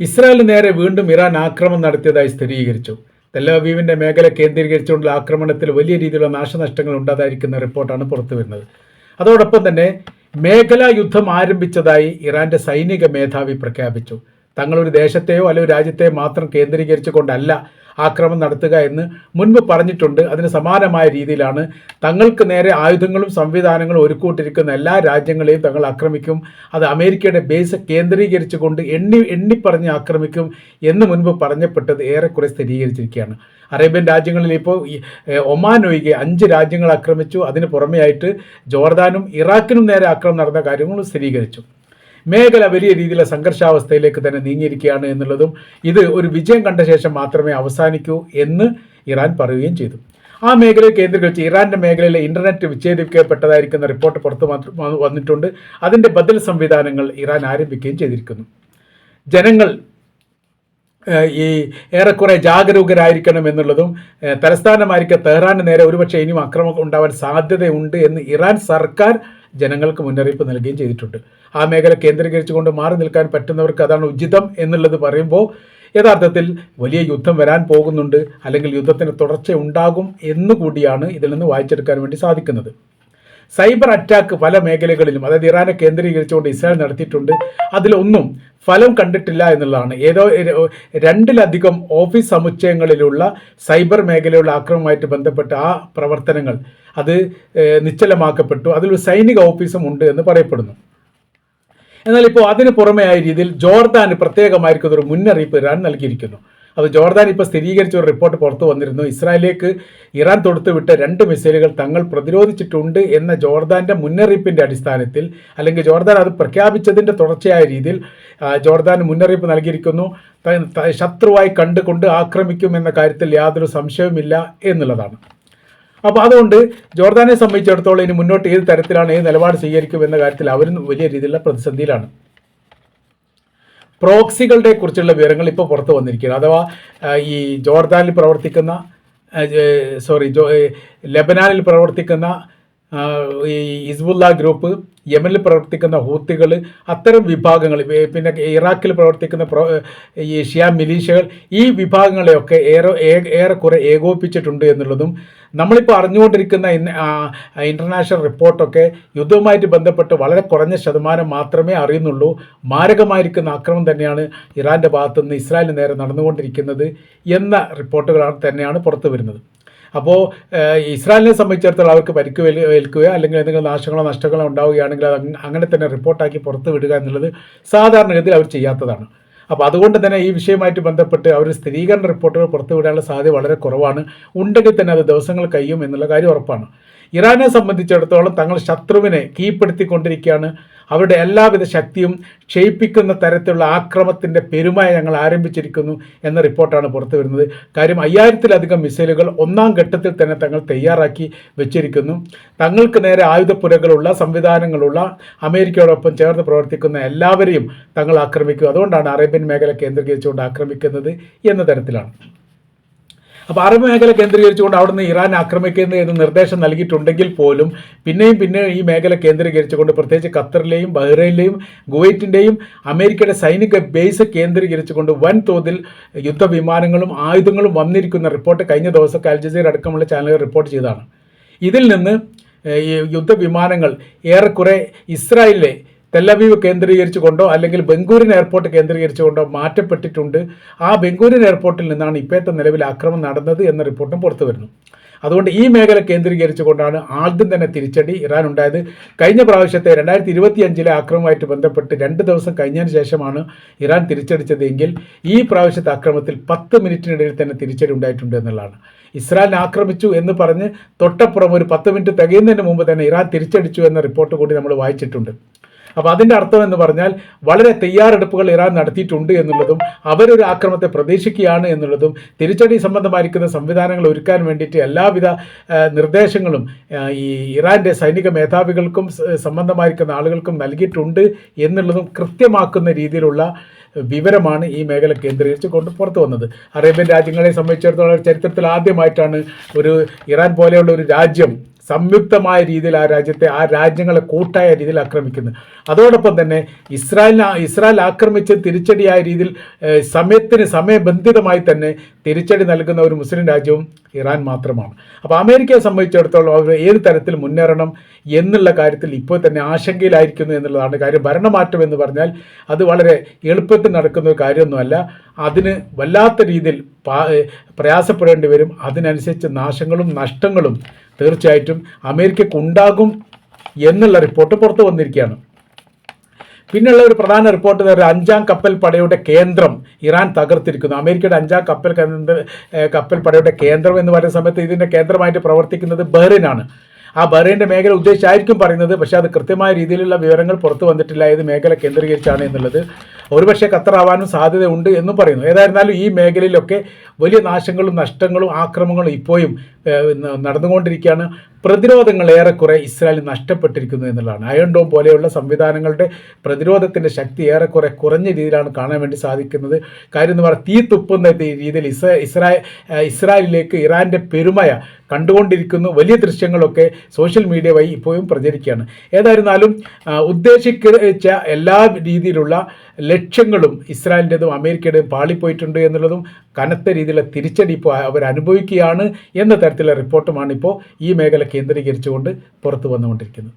ഇസ്രായേലിന് നേരെ വീണ്ടും ഇറാൻ ആക്രമണം നടത്തിയതായി സ്ഥിരീകരിച്ചു. തെല്ലവീവിൻ്റെ മേഖല കേന്ദ്രീകരിച്ചുകൊണ്ടുള്ള ആക്രമണത്തിൽ വലിയ രീതിയിലുള്ള നാശനഷ്ടങ്ങൾ ഉണ്ടാതായിരിക്കുന്ന റിപ്പോർട്ടാണ് പുറത്തുവരുന്നത്. അതോടൊപ്പം തന്നെ മേഖലാ യുദ്ധം ആരംഭിച്ചതായി ഇറാൻ്റെ സൈനിക മേധാവി പ്രഖ്യാപിച്ചു. തങ്ങളൊരു ദേശത്തെയോ അല്ലെങ്കിൽ ഒരു രാജ്യത്തെയോ മാത്രം കേന്ദ്രീകരിച്ചുകൊണ്ടല്ല ആക്രമണം നടത്തുക എന്ന് മുൻപ് പറഞ്ഞിട്ടുണ്ട്. അതിന് സമാനമായ രീതിയിലാണ് തങ്ങൾക്ക് നേരെ ആയുധങ്ങളും സംവിധാനങ്ങളും ഒരുക്കൂട്ടിരിക്കുന്ന എല്ലാ രാജ്യങ്ങളെയും തങ്ങൾ ആക്രമിക്കും, അത് അമേരിക്കയുടെ ബേസ് കേന്ദ്രീകരിച്ചുകൊണ്ട് എണ്ണിപ്പറഞ്ഞ് ആക്രമിക്കും എന്ന് മുൻപ് പറഞ്ഞപ്പെട്ടത് ഏറെക്കുറെ സ്ഥിരീകരിച്ചിരിക്കുകയാണ്. അറേബ്യൻ രാജ്യങ്ങളിൽ ഇപ്പോൾ ഒമാൻ ഒഴികെ 5 രാജ്യങ്ങൾ ആക്രമിച്ചു. അതിന് പുറമെയായിട്ട് ജോർദാനും ഇറാഖിനും നേരെ ആക്രമണം നടന്ന കാര്യങ്ങളും സ്ഥിരീകരിച്ചു. മേഖല വലിയ രീതിയിലുള്ള സംഘർഷാവസ്ഥയിലേക്ക് തന്നെ നീങ്ങിയിരിക്കുകയാണ് എന്നുള്ളതും ഇത് ഒരു വിജയം കണ്ട ശേഷം മാത്രമേ അവസാനിക്കൂ എന്ന് ഇറാൻ പറയുകയും ചെയ്തു. ആ മേഖലയിൽ കേന്ദ്രീകരിച്ച് ഇറാൻ്റെ മേഖലയിലെ ഇൻ്റർനെറ്റ് വിച്ഛേദിക്കപ്പെട്ടതായിരിക്കുന്ന റിപ്പോർട്ട് പുറത്തു വന്നിട്ടുണ്ട്. അതിൻ്റെ ബദൽ സംവിധാനങ്ങൾ ഇറാൻ ആരംഭിക്കുകയും ചെയ്തിരിക്കുന്നു. ജനങ്ങൾ ഈ ഏറെക്കുറെ ജാഗരൂകരായിരിക്കണം എന്നുള്ളതും തലസ്ഥാനമായിരിക്കെ തെഹ്റാന് നേരെ ഒരുപക്ഷെ ഇനിയും ആക്രമണം ഉണ്ടാവാൻ സാധ്യതയുണ്ട് എന്ന് ഇറാൻ സർക്കാർ ജനങ്ങൾക്ക് മുന്നറിയിപ്പ് നൽകുകയും ചെയ്തിട്ടുണ്ട്. ആ മേഖല കേന്ദ്രീകരിച്ചുകൊണ്ട് മാറി നിൽക്കാൻ പറ്റുന്നവർക്ക് അതാണ് ഉചിതം എന്നുള്ളത് പറയുമ്പോൾ യഥാർത്ഥത്തിൽ വലിയ യുദ്ധം വരാൻ പോകുന്നുണ്ട്, അല്ലെങ്കിൽ യുദ്ധത്തിന് തുടർച്ച ഉണ്ടാകും എന്നുകൂടിയാണ് ഇതിൽ നിന്ന് വായിച്ചെടുക്കാൻ വേണ്ടി സാധിക്കുന്നത്. സൈബർ അറ്റാക്ക് പല മേഖലകളിലും, അതായത് ഇറാനെ കേന്ദ്രീകരിച്ചുകൊണ്ട് ഇസ്രായേൽ നടത്തിയിട്ടുണ്ട്. അതിലൊന്നും ഫലം കണ്ടിട്ടില്ല എന്നുള്ളതാണ്. ഏതോ 2-ലധികം ഓഫീസ് സമുച്ചയങ്ങളിലുള്ള സൈബർ മേഖലയുള്ള ആക്രമണവുമായിട്ട് ബന്ധപ്പെട്ട ആ പ്രവർത്തനങ്ങൾ അത് നിശ്ചലമാക്കപ്പെട്ടു. അതിലൊരു സൈനിക ഓഫീസും ഉണ്ട് എന്ന് പറയപ്പെടുന്നു. എന്നാൽ ഇപ്പോൾ അതിന് പുറമെയായ രീതിയിൽ ജോർദാന് പ്രത്യേകമായിരിക്കുന്ന ഒരു മുന്നറിയിപ്പ് ഇറാൻ നൽകിയിരിക്കുന്നു. അത് ജോർദാൻ ഇപ്പോൾ സ്ഥിരീകരിച്ച ഒരു റിപ്പോർട്ട് പുറത്തു വന്നിരുന്നു. ഇസ്രായേലിലേക്ക് ഇറാൻ തൊടുത്തുവിട്ട 2 മിസൈലുകൾ തങ്ങൾ പ്രതിരോധിച്ചിട്ടുണ്ട് എന്ന ജോർദാൻ്റെ മുന്നറിയിപ്പിൻ്റെ അടിസ്ഥാനത്തിൽ, അല്ലെങ്കിൽ ജോർദാൻ അത് പ്രഖ്യാപിച്ചതിൻ്റെ തുടർച്ചയായ രീതിയിൽ ജോർദാൻ മുന്നറിയിപ്പ് നൽകിയിരിക്കുന്നു. ശത്രുവായി കണ്ടുകൊണ്ട് ആക്രമിക്കും എന്ന കാര്യത്തിൽ യാതൊരു സംശയവുമില്ല എന്നുള്ളതാണ്. അപ്പോൾ അതുകൊണ്ട് ജോർദാനെ സംബന്ധിച്ചിടത്തോളം ഇനി മുന്നോട്ട് ഏത് തരത്തിലാണ്, ഏത് നിലപാട് സ്വീകരിക്കും എന്ന കാര്യത്തിൽ അവരും വലിയ രീതിയിലുള്ള പ്രതിസന്ധിയിലാണ്. പ്രോക്സികളുടെ കുറിച്ചുള്ള വിവരങ്ങൾ ഇപ്പോൾ പുറത്തു വന്നിരിക്കുകയാണ്. അഥവാ ഈ ജോർദാനിൽ പ്രവർത്തിക്കുന്ന ലെബനാനിൽ പ്രവർത്തിക്കുന്ന ഈ ഹിസ്ബുള്ള ഗ്രൂപ്പ്, യമനിൽ പ്രവർത്തിക്കുന്ന ഹൂത്തികൾ, അത്തരം വിഭാഗങ്ങൾ, പിന്നെ ഇറാഖിൽ പ്രവർത്തിക്കുന്ന ഈ ഷിയ മിലീഷ്യകൾ, ഈ വിഭാഗങ്ങളെയൊക്കെ ഏറെക്കുറെ ഏകോപിപ്പിച്ചിട്ടുണ്ട് എന്നുള്ളതും നമ്മളിപ്പോൾ അറിഞ്ഞുകൊണ്ടിരിക്കുന്ന ഇൻ്റർനാഷണൽ റിപ്പോർട്ടൊക്കെ യുദ്ധവുമായിട്ട് ബന്ധപ്പെട്ട് വളരെ കുറഞ്ഞ ശതമാനം മാത്രമേ അറിയുന്നുള്ളൂ. മാരകമായിരിക്കുന്ന ആക്രമണം തന്നെയാണ് ഇറാൻ്റെ ഭാഗത്തുനിന്ന് ഇസ്രായേലിന് നേരെ നടന്നുകൊണ്ടിരിക്കുന്നത് എന്ന റിപ്പോർട്ടുകളാണ് തന്നെയാണ് പുറത്തു വരുന്നത്. അപ്പോൾ ഇസ്രായേലിനെ സംബന്ധിച്ചിടത്തോളം അവർക്ക് പരിക്ക് ഏൽക്കുകയോ അല്ലെങ്കിൽ എന്തെങ്കിലും നാശങ്ങളോ നഷ്ടങ്ങളോ ഉണ്ടാവുകയാണെങ്കിൽ അത് അങ്ങനെ തന്നെ റിപ്പോർട്ടാക്കി പുറത്ത് വിടുക എന്നുള്ളത് സാധാരണഗതിയിൽ അവർ ചെയ്യാത്തതാണ്. അപ്പോൾ അതുകൊണ്ട് തന്നെ ഈ വിഷയമായിട്ട് ബന്ധപ്പെട്ട് അവർ സ്ഥിരീകരണ റിപ്പോർട്ടുകൾ പുറത്തുവിടാനുള്ള സാധ്യത വളരെ കുറവാണ്. ഉണ്ടെങ്കിൽ തന്നെ അത് ദിവസങ്ങൾ കഴിയും എന്നുള്ള കാര്യം ഉറപ്പാണ്. ഇറാനെ സംബന്ധിച്ചിടത്തോളം തങ്ങൾ ശത്രുവിനെ കീഴ്പ്പെടുത്തിക്കൊണ്ടിരിക്കുകയാണ്. അവരുടെ എല്ലാവിധ ശക്തിയും ക്ഷയിപ്പിക്കുന്ന തരത്തിലുള്ള ആക്രമണത്തിൻ്റെ പെരുമയ ഞങ്ങൾ ആരംഭിച്ചിരിക്കുന്നു എന്ന റിപ്പോർട്ടാണ് പുറത്തു വരുന്നത്. കാര്യം 5000-ലധികം മിസൈലുകൾ 1-ാം ഘട്ടത്തിൽ തന്നെ തങ്ങൾ തയ്യാറാക്കി വെച്ചിരിക്കുന്നു. തങ്ങൾക്ക് നേരെ ആയുധപ്പുരകളുള്ള, സംവിധാനങ്ങളുള്ള, അമേരിക്കയോടൊപ്പം ചേർന്ന് പ്രവർത്തിക്കുന്ന എല്ലാവരെയും തങ്ങൾ ആക്രമിക്കും. അതുകൊണ്ടാണ് അറേബ്യൻ മേഖല കേന്ദ്രീകരിച്ചുകൊണ്ട് ആക്രമിക്കുന്നത് എന്ന തരത്തിലാണ്. അപ്പോൾ അറബ് മേഖല കേന്ദ്രീകരിച്ചുകൊണ്ട് അവിടുന്ന് ഇറാൻ ആക്രമിക്കുന്നത് എന്ന് നിർദ്ദേശം നൽകിയിട്ടുണ്ടെങ്കിൽ പോലും പിന്നെയും ഈ മേഖല കേന്ദ്രീകരിച്ചുകൊണ്ട് പ്രത്യേകിച്ച് ഖത്തറിലെയും ബഹ്റൈനിലെയും കുവൈറ്റിൻ്റെയും അമേരിക്കയുടെ സൈനിക ബേസ് കേന്ദ്രീകരിച്ചുകൊണ്ട് വൻതോതിൽ യുദ്ധവിമാനങ്ങളും ആയുധങ്ങളും വന്നിരിക്കുന്ന റിപ്പോർട്ട് കഴിഞ്ഞ ദിവസമൊക്കെ അൽ ജസീറ അടക്കമുള്ള ചാനലുകൾ റിപ്പോർട്ട് ചെയ്തതാണ്. ഇതിൽ നിന്ന് ഈ യുദ്ധവിമാനങ്ങൾ ഏറെക്കുറെ ഇസ്രായേലിലെ തെല്ലവീവ് കേന്ദ്രീകരിച്ചുകൊണ്ടോ അല്ലെങ്കിൽ ബെൻഗൂരിയൻ എയർപോർട്ട് കേന്ദ്രീകരിച്ചുകൊണ്ടോ മാറ്റപ്പെട്ടിട്ടുണ്ട്. ആ ബെൻഗൂരിയൻ എയർപോർട്ടിൽ നിന്നാണ് ഇപ്പോഴത്തെ നിലവിൽ ആക്രമണം നടന്നത് എന്ന റിപ്പോർട്ടും പുറത്തു വരുന്നു. അതുകൊണ്ട് ഈ മേഖല കേന്ദ്രീകരിച്ചുകൊണ്ടാണ് ആദ്യം തന്നെ തിരിച്ചടി ഇറാൻ ഉണ്ടായത്. കഴിഞ്ഞ പ്രാവശ്യത്തെ 2025 ആക്രമണവുമായിട്ട് ബന്ധപ്പെട്ട് 2 ദിവസം കഴിഞ്ഞതിന് ശേഷമാണ് ഇറാൻ തിരിച്ചടിച്ചത് എങ്കിൽ ഈ പ്രാവശ്യത്തെ ആക്രമണത്തിൽ 10 മിനിറ്റിനിടയിൽ തന്നെ തിരിച്ചടി ഉണ്ടായിട്ടുണ്ട് എന്നുള്ളതാണ്. ഇസ്രായേലിനെ ആക്രമിച്ചു എന്ന് പറഞ്ഞ് തൊട്ടപ്പുറം ഒരു 10 മിനിറ്റ് തികയുന്നതിന് മുമ്പ് തന്നെ ഇറാൻ തിരിച്ചടിച്ചു എന്ന റിപ്പോർട്ട് കൂടി നമ്മൾ വായിച്ചിട്ടുണ്ട്. അപ്പോൾ അതിൻ്റെ അർത്ഥം എന്ന് പറഞ്ഞാൽ വളരെ തയ്യാറെടുപ്പുകൾ ഇറാൻ നടത്തിയിട്ടുണ്ട് എന്നുള്ളതും അവരൊരു ആക്രമണത്തെ പ്രതീക്ഷിക്കുകയാണ് എന്നുള്ളതും തിരിച്ചടി സംബന്ധമായിരിക്കുന്ന സംവിധാനങ്ങൾ ഒരുക്കാൻ വേണ്ടിയിട്ട് എല്ലാവിധ നിർദ്ദേശങ്ങളും ഈ ഇറാൻ്റെ സൈനിക മേധാവികൾക്കും സംബന്ധമായിരിക്കുന്ന ആളുകൾക്കും നൽകിയിട്ടുണ്ട് എന്നുള്ളതും കൃത്യമാക്കുന്ന രീതിയിലുള്ള വിവരമാണ് ഈ മേഖല കേന്ദ്രീകരിച്ച് കൊണ്ട് പുറത്തു വന്നത്. അറേബ്യൻ രാജ്യങ്ങളെ സംബന്ധിച്ചിടത്തോളം ചരിത്രത്തിൽ ആദ്യമായിട്ടാണ് ഒരു ഇറാൻ പോലെയുള്ള ഒരു രാജ്യം സംയുക്തമായ രീതിയിൽ ആ രാജ്യങ്ങളെ കൂട്ടായ രീതിയിൽ ആക്രമിക്കുന്നു. അതോടൊപ്പം തന്നെ ഇസ്രായേൽ ആക്രമിച്ച് തിരിച്ചടിയായ രീതിയിൽ സമയബന്ധിതമായി തന്നെ തിരിച്ചടി നൽകുന്ന ഒരു മുസ്ലിം രാജ്യവും ഇറാൻ മാത്രമാണ്. അപ്പോൾ അമേരിക്കയെ സംബന്ധിച്ചിടത്തോളം അവർ ഏത് തരത്തിൽ മുന്നേറണം എന്നുള്ള കാര്യത്തിൽ ഇപ്പോൾ തന്നെ ആശങ്കയിലായിരിക്കുന്നു എന്നുള്ളതാണ് കാര്യം. ഭരണമാറ്റം എന്ന് പറഞ്ഞാൽ അത് വളരെ എളുപ്പത്തിൽ നടക്കുന്ന ഒരു കാര്യമൊന്നുമല്ല. അതിന് വല്ലാത്ത രീതിയിൽ പ്രയാസപ്പെടേണ്ടി വരും. അതിനനുസരിച്ച് നാശങ്ങളും നഷ്ടങ്ങളും തീർച്ചയായിട്ടും അമേരിക്കക്ക് ഉണ്ടാകും എന്നുള്ള റിപ്പോർട്ട് പുറത്തു വന്നിരിക്കുകയാണ്. പിന്നെയുള്ള ഒരു പ്രധാന റിപ്പോർട്ട് ഒരു 5ാം കപ്പൽ പടയുടെ കേന്ദ്രം ഇറാൻ തകർത്തിരിക്കുന്നു. അമേരിക്കയുടെ 5ാം കപ്പൽ പടയുടെ കേന്ദ്രം എന്ന് പറയുന്ന സമയത്ത് ഇതിൻ്റെ കേന്ദ്രമായിട്ട് പ്രവർത്തിക്കുന്നത് ബഹ്റൈനാണ്. ആ ബഹ്റൈൻ്റെ മേഖല ഉദ്ദേശിച്ചായിരിക്കും പറയുന്നത്, പക്ഷേ അത് കൃത്യമായ രീതിയിലുള്ള വിവരങ്ങൾ പുറത്തു വന്നിട്ടില്ല ഏത് മേഖല കേന്ദ്രീകരിച്ചാണ് എന്നുള്ളത്. ഒരുപക്ഷെ ഖത്തറാവാനും സാധ്യതയുണ്ട് എന്നും പറയുന്നു. ഏതായിരുന്നാലും ഈ മേഖലയിലൊക്കെ വലിയ നാശങ്ങളും നഷ്ടങ്ങളും ആക്രമണങ്ങളും ഇപ്പോഴും നടന്നുകൊണ്ടിരിക്കുകയാണ്. പ്രതിരോധങ്ങൾ ഏറെക്കുറെ ഇസ്രായേൽ നഷ്ടപ്പെട്ടിരിക്കുന്നു എന്നുള്ളതാണ്. അയൺ ഡോം പോലെയുള്ള സംവിധാനങ്ങളുടെ പ്രതിരോധത്തിൻ്റെ ശക്തി ഏറെക്കുറെ കുറഞ്ഞ രീതിയിലാണ് കാണാൻ വേണ്ടി സാധിക്കുന്നത്. കാര്യം എന്ന് പറഞ്ഞാൽ തീ തുപ്പുന്ന രീതിയിൽ ഇസ്രായേലിലേക്ക് ഇറാൻ്റെ പെരുമയ കണ്ടുകൊണ്ടിരിക്കുന്നു. വലിയ ദൃശ്യങ്ങളൊക്കെ സോഷ്യൽ മീഡിയ വഴി ഇപ്പോഴും പ്രചരിക്കുകയാണ്. ഏതായിരുന്നാലും ഉദ്ദേശിച്ച എല്ലാ രീതിയിലുള്ള ലക്ഷ്യങ്ങളും ഇസ്രായേലിൻ്റെതും അമേരിക്കയുടെയും പാളിപ്പോയിട്ടുണ്ട് എന്നുള്ളതും കനത്ത രീതിയിലുള്ള തിരിച്ചടി ഇപ്പോൾ അവർ അനുഭവിക്കുകയാണ് എന്ന തരത്തിലുള്ള റിപ്പോർട്ടുമാണ് ഇപ്പോൾ ഈ മേഖല കേന്ദ്രീകരിച്ചുകൊണ്ട് പുറത്തു വന്നുകൊണ്ടിരിക്കുന്നത്.